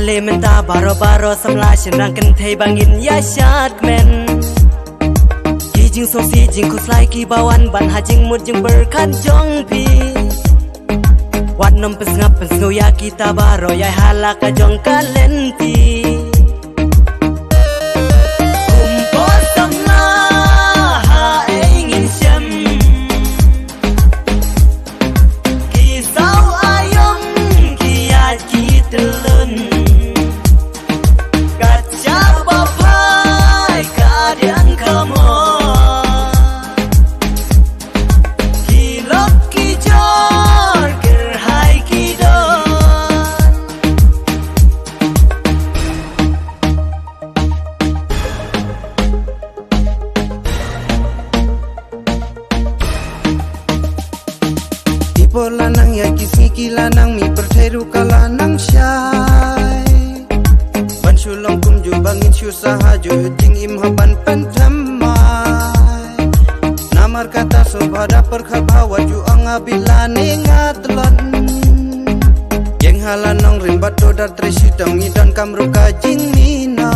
le menta baro baro samla shinrang kan thei bangin ya shat men ki jing so si jing ko slai ki bawan ban ha jing mut jing ber khan jong pi wat nom pes ngap pes ngo ya kita baro ya halaka jong kalenti kumpo samla ha ingin syam ki sau ayom ki ya ki telun kaca bapai kadian kamu kilok ki jor gerhai ki don Ipo lanang ya kisiki lanang mi perteru kalanang syai ban sulong kum ju bangin syusaha ju ting im haban pentamai namar kata sobada perkhal bawa ju angabilane ngatlon jeng halanong rimbat dodar tresidang idan kamru kajing mina